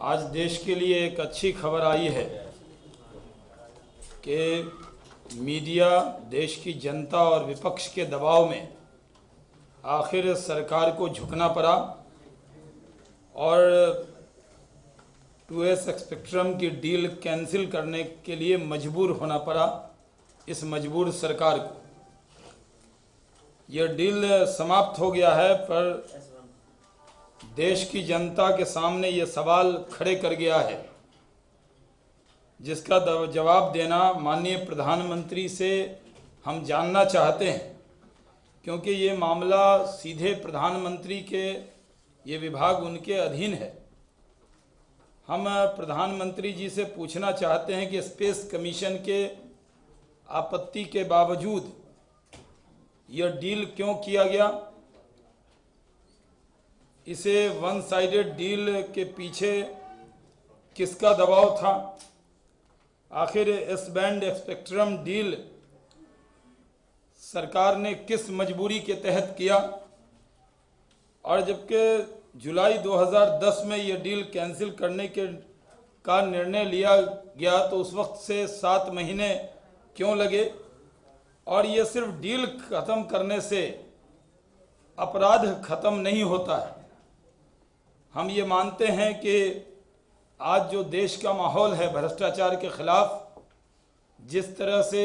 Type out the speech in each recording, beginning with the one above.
आज देश के लिए एक अच्छी खबर आई है कि मीडिया देश की जनता और विपक्ष के दबाव में आखिर सरकार को झुकना पड़ा और 2S स्पेक्ट्रम की डील कैंसिल करने के लिए मजबूर होना पड़ा इस मजबूर सरकार को। यह डील समाप्त हो गया है, पर देश की जनता के सामने ये सवाल खड़े कर गया है जिसका जवाब देना माननीय प्रधानमंत्री से हम जानना चाहते हैं, क्योंकि ये मामला सीधे प्रधानमंत्री के ये विभाग उनके अधीन है। हम प्रधानमंत्री जी से पूछना चाहते हैं कि स्पेस कमीशन के आपत्ति के बावजूद यह डील क्यों किया गया। इसे वन साइडेड डील के पीछे किसका दबाव था। आखिर एस बैंड स्पेक्ट्रम डील सरकार ने किस मजबूरी के तहत किया, और जबकि जुलाई 2010 में यह डील कैंसिल करने का निर्णय लिया गया तो उस वक्त से 7 महीने क्यों लगे। और यह सिर्फ डील खत्म करने से अपराध खत्म नहीं होता है। हम ये मानते हैं कि आज जो देश का माहौल है भ्रष्टाचार के खिलाफ, जिस तरह से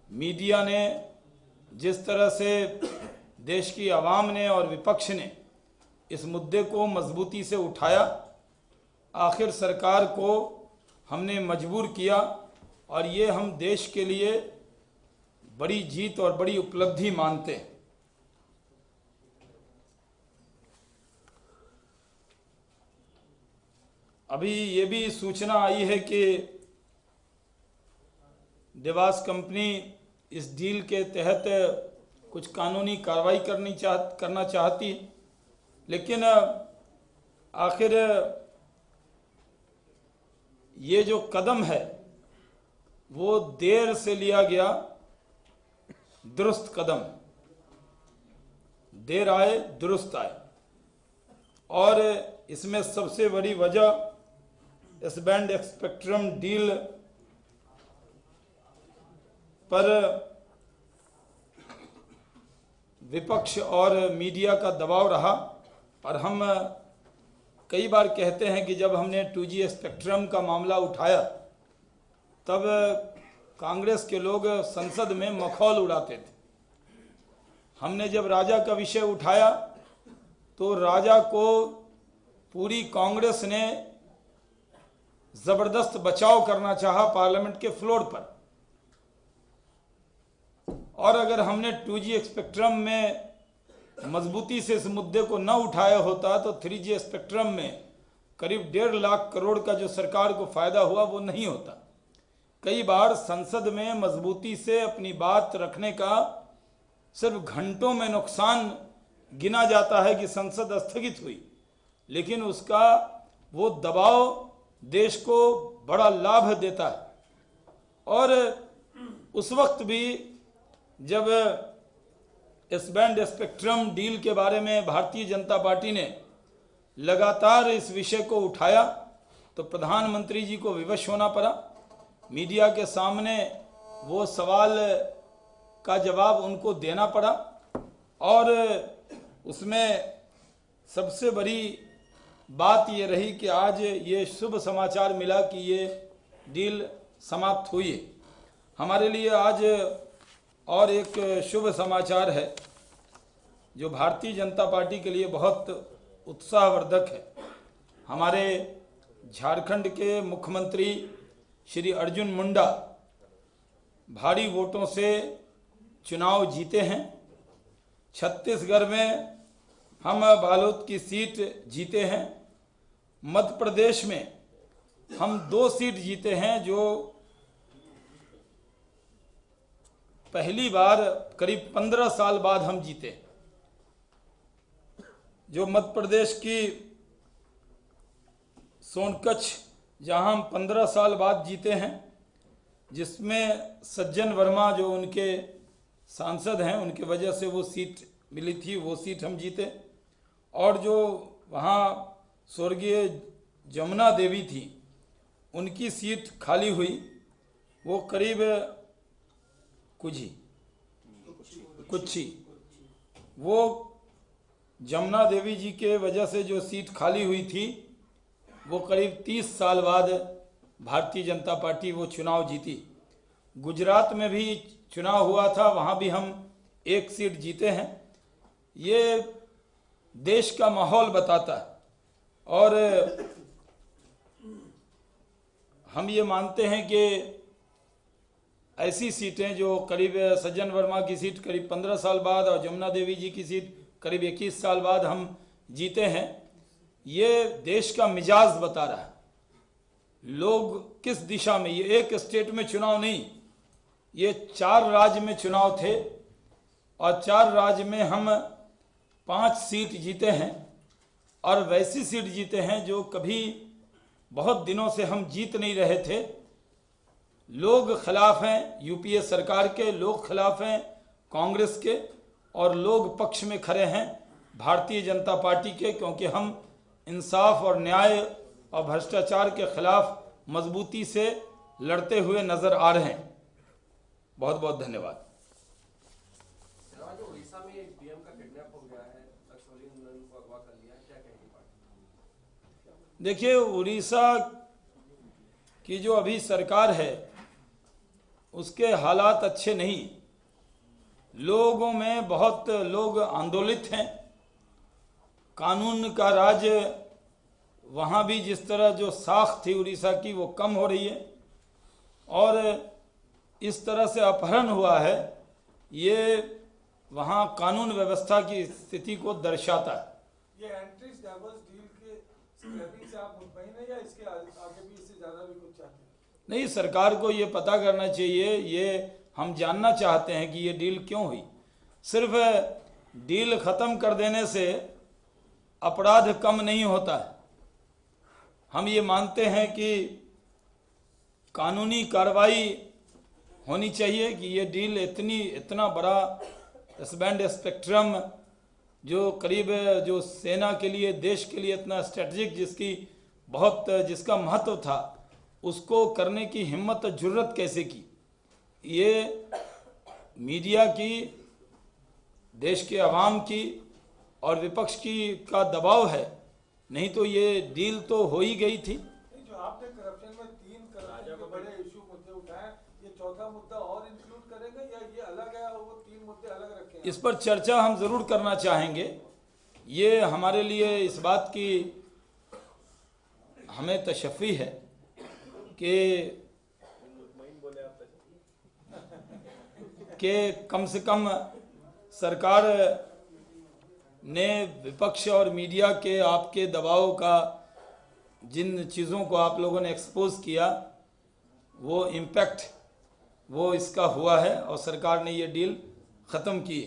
मीडिया ने, जिस तरह से देश की आवाम ने और विपक्ष ने इस मुद्दे को मजबूती से उठाया, आखिर सरकार को हमने मजबूर किया और ये हम देश के लिए बड़ी जीत और बड़ी उपलब्धि मानते हैं। अभी ये भी सूचना आई है कि देवास कंपनी इस डील के तहत कुछ कानूनी कार्रवाई करना चाहती, लेकिन आखिर ये जो कदम है वो देर से लिया गया दुरुस्त कदम, देर आए दुरुस्त आए। और इसमें सबसे बड़ी वजह एस बैंड स्पेक्ट्रम डील पर विपक्ष और मीडिया का दबाव रहा। और हम कई बार कहते हैं कि जब हमने 2G स्पेक्ट्रम का मामला उठाया तब कांग्रेस के लोग संसद में मखौल उड़ाते थे। हमने जब राजा का विषय उठाया तो राजा को पूरी कांग्रेस ने जबरदस्त बचाव करना चाहा पार्लियामेंट के फ्लोर पर। और अगर हमने 2G स्पेक्ट्रम में मजबूती से इस मुद्दे को न उठाया होता तो 3G स्पेक्ट्रम में करीब 1.5 लाख करोड़ का जो सरकार को फायदा हुआ वो नहीं होता। कई बार संसद में मजबूती से अपनी बात रखने का सिर्फ घंटों में नुकसान गिना जाता है कि संसद स्थगित हुई, लेकिन उसका वो दबाव देश को बड़ा लाभ देता है। और उस वक्त भी जब एस बैंड स्पेक्ट्रम डील के बारे में भारतीय जनता पार्टी ने लगातार इस विषय को उठाया तो प्रधानमंत्री जी को विवश होना पड़ा। मीडिया के सामने वो सवाल का जवाब उनको देना पड़ा और उसमें सबसे बड़ी बात ये रही कि आज ये शुभ समाचार मिला कि ये डील समाप्त हुई है। हमारे लिए आज और एक शुभ समाचार है जो भारतीय जनता पार्टी के लिए बहुत उत्साहवर्धक है। हमारे झारखंड के मुख्यमंत्री श्री अर्जुन मुंडा भारी वोटों से चुनाव जीते हैं। छत्तीसगढ़ में हम बालोद की सीट जीते हैं। मध्य प्रदेश में हम 2 सीट जीते हैं, जो पहली बार करीब 15 साल बाद हम जीते। जो मध्य प्रदेश की सोनकच्छ, जहां हम 15 साल बाद जीते हैं, जिसमें सज्जन वर्मा जो उनके सांसद हैं उनके वजह से वो सीट मिली थी, वो सीट हम जीते। और जो वहाँ स्वर्गीय जमुना देवी थी, उनकी सीट खाली हुई, वो करीब कुच्छी, वो जमुना देवी जी के वजह से जो सीट खाली हुई थी, वो करीब 30 साल बाद भारतीय जनता पार्टी वो चुनाव जीती। गुजरात में भी चुनाव हुआ था, वहाँ भी हम एक सीट जीते हैं। ये देश का माहौल बताता है, और हम ये मानते हैं कि ऐसी सीटें जो करीब सज्जन वर्मा की सीट करीब 15 साल बाद और जमुना देवी जी की सीट करीब 21 साल बाद हम जीते हैं, ये देश का मिजाज बता रहा है। लोग किस दिशा में, ये एक स्टेट में चुनाव नहीं, ये 4 राज्य में चुनाव थे, और 4 राज्य में हम 5 सीट जीते हैं, और वैसी सीट जीते हैं जो कभी बहुत दिनों से हम जीत नहीं रहे थे। लोग खिलाफ हैं यूपीए सरकार के, लोग खिलाफ हैं कांग्रेस के, और लोग पक्ष में खड़े हैं भारतीय जनता पार्टी के, क्योंकि हम इंसाफ और न्याय और भ्रष्टाचार के खिलाफ मजबूती से लड़ते हुए नजर आ रहे हैं। बहुत बहुत धन्यवाद। उड़ीसा में एक डीएम का किडनैप हो गया है, नक्सली को अगवा कर लिया है, क्या कहेंगे पार्टी? देखिए, उड़ीसा की जो अभी सरकार है उसके हालात अच्छे नहीं। लोगों में बहुत लोग आंदोलित हैं, कानून का राज वहाँ भी जिस तरह जो साख थी उड़ीसा की वो कम हो रही है, और इस तरह से अपहरण हुआ है, ये वहाँ कानून व्यवस्था की स्थिति को दर्शाता है। ये एंट्रीज डाइवर्स डील के स्क्रैपिंग से आप मुतमईन हैं या इसके आगे भी इससे ज़्यादा भी कुछ चाहते हैं? नहीं, सरकार को ये पता करना चाहिए, ये हम जानना चाहते हैं कि ये डील क्यों हुई। सिर्फ डील ख़त्म कर देने से अपराध कम नहीं होता है। हम ये मानते हैं कि कानूनी कार्रवाई होनी चाहिए कि ये डील इतना बड़ा S-बैंड स्पेक्ट्रम जो करीब जो सेना के लिए, देश के लिए इतना स्ट्रेटजिक, जिसका महत्व था, उसको करने की हिम्मत और जुर्रत कैसे की। ये मीडिया की, देश के अवाम की और विपक्ष की का दबाव है, नहीं तो ये डील तो हो ही गई थी। जो आपने करप्शन में 3 करप्शन के बड़े इशू मुद्दे उठाए, ये चौथा मुद्दा और इंक्लूड करेंगे या ये अलग है और वो 3 मुद्दे अलग रखे हैं? इस पर चर्चा हम जरूर करना चाहेंगे। ये हमारे लिए इस बात की हमें तशफ़ी है कि कम से कम सरकार ने विपक्ष और मीडिया के आपके दबाव का, जिन चीज़ों को आप लोगों ने एक्सपोज किया, वो इम्पैक्ट वो इसका हुआ है, और सरकार ने ये डील ख़त्म की।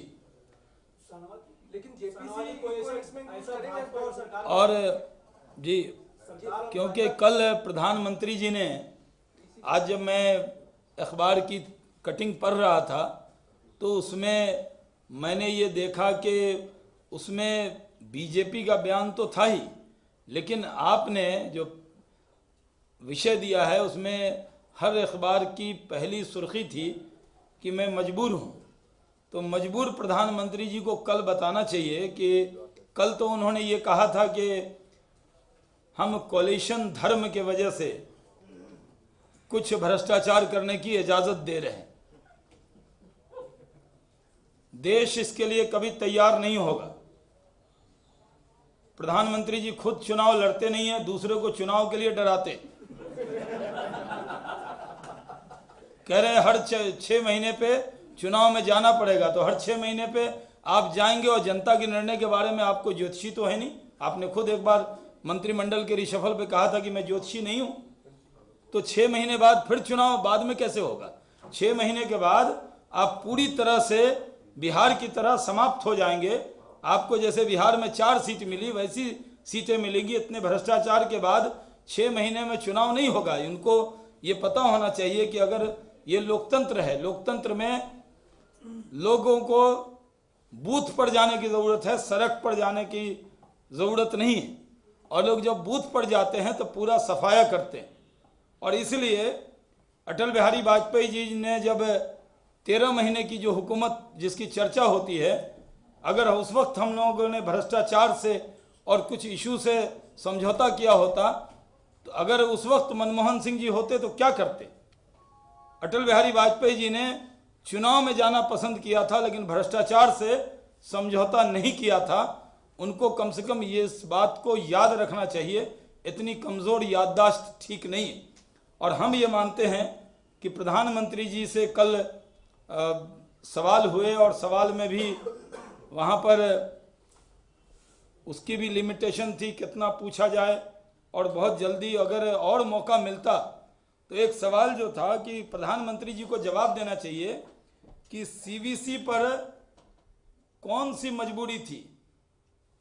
लेकिन जेपीसी को ऐसा और जी, क्योंकि कल प्रधानमंत्री जी ने, आज जब मैं अखबार की कटिंग पढ़ रहा था तो उसमें मैंने ये देखा कि उसमें बीजेपी का बयान तो था ही, लेकिन आपने जो विषय दिया है उसमें हर अखबार की पहली सुर्खी थी कि मैं मजबूर हूँ। तो मजबूर प्रधानमंत्री जी को कल बताना चाहिए कि कल तो उन्होंने ये कहा था कि हम कोलिशन धर्म के वजह से कुछ भ्रष्टाचार करने की इजाज़त दे रहे हैं। देश इसके लिए कभी तैयार नहीं होगा। प्रधानमंत्री जी खुद चुनाव लड़ते नहीं है, दूसरे को चुनाव के लिए डराते। कह रहे हैं हर 6 महीने पे चुनाव में जाना पड़ेगा, तो हर 6 महीने पे आप जाएंगे और जनता के निर्णय के बारे में आपको ज्योतिषी तो है नहीं। आपने खुद एक बार मंत्रिमंडल के रिशफल पे कहा था कि मैं ज्योतिषी नहीं हूं, तो 6 महीने बाद फिर चुनाव बाद में कैसे होगा? 6 महीने के बाद आप पूरी तरह से बिहार की तरह समाप्त हो जाएंगे। आपको जैसे बिहार में 4 सीट मिली वैसी सीटें मिलेंगी। इतने भ्रष्टाचार के बाद 6 महीने में चुनाव नहीं होगा। इनको ये पता होना चाहिए कि अगर ये लोकतंत्र है, लोकतंत्र में लोगों को बूथ पर जाने की ज़रूरत है, सड़क पर जाने की ज़रूरत नहीं है। और लोग जब बूथ पर जाते हैं तो पूरा सफाया करते हैं। और इसलिए अटल बिहारी वाजपेयी जी ने जब 13 महीने की जो हुकूमत जिसकी चर्चा होती है, अगर उस वक्त हम लोगों ने भ्रष्टाचार से और कुछ इशू से समझौता किया होता, तो अगर उस वक्त मनमोहन सिंह जी होते तो क्या करते। अटल बिहारी वाजपेयी जी ने चुनाव में जाना पसंद किया था, लेकिन भ्रष्टाचार से समझौता नहीं किया था। उनको कम से कम ये इस बात को याद रखना चाहिए, इतनी कमज़ोर याददाश्त ठीक नहीं है। और हम ये मानते हैं कि प्रधानमंत्री जी से कल सवाल हुए और सवाल में भी वहाँ पर उसकी भी लिमिटेशन थी कितना पूछा जाए, और बहुत जल्दी अगर और मौका मिलता तो एक सवाल जो था कि प्रधानमंत्री जी को जवाब देना चाहिए कि सीवीसी पर कौन सी मजबूरी थी।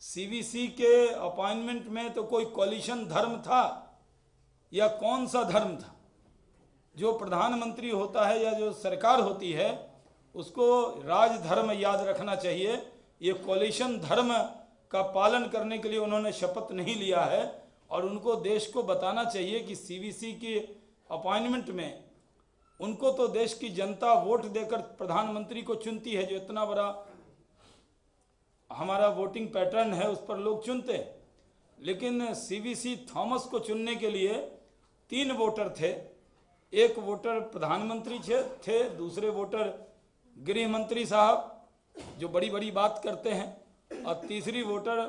सीवीसी के अपॉइंटमेंट में तो कोई कॉलिशन धर्म था या कौन सा धर्म था। जो प्रधानमंत्री होता है या जो सरकार होती है उसको राजधर्म याद रखना चाहिए। ये कॉलिशन धर्म का पालन करने के लिए उन्होंने शपथ नहीं लिया है, और उनको देश को बताना चाहिए कि सीवीसी के अपॉइंटमेंट में उनको तो देश की जनता वोट देकर प्रधानमंत्री को चुनती है, जो इतना बड़ा हमारा वोटिंग पैटर्न है उस पर लोग चुनते हैं। लेकिन सीवीसी थॉमस को चुनने के लिए 3 वोटर थे। एक वोटर प्रधानमंत्री थे, दूसरे वोटर गृह मंत्री साहब जो बड़ी बड़ी बात करते हैं, और तीसरी वोटर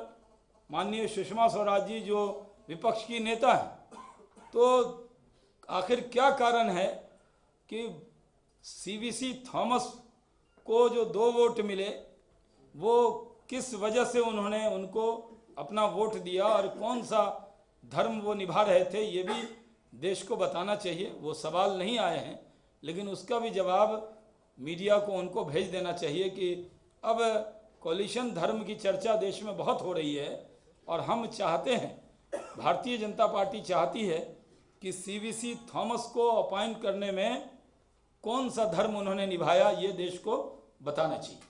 माननीय सुषमा स्वराज जी जो विपक्ष की नेता हैं। तो आखिर क्या कारण है कि सीवीसी थॉमस को जो 2 वोट मिले वो किस वजह से उन्होंने उनको अपना वोट दिया और कौन सा धर्म वो निभा रहे थे, ये भी देश को बताना चाहिए। वो सवाल नहीं आए हैं, लेकिन उसका भी जवाब मीडिया को उनको भेज देना चाहिए कि अब कॉलिशन धर्म की चर्चा देश में बहुत हो रही है, और हम चाहते हैं, भारतीय जनता पार्टी चाहती है कि सीवीसी थॉमस को अपॉइंट करने में कौन सा धर्म उन्होंने निभाया, ये देश को बताना चाहिए।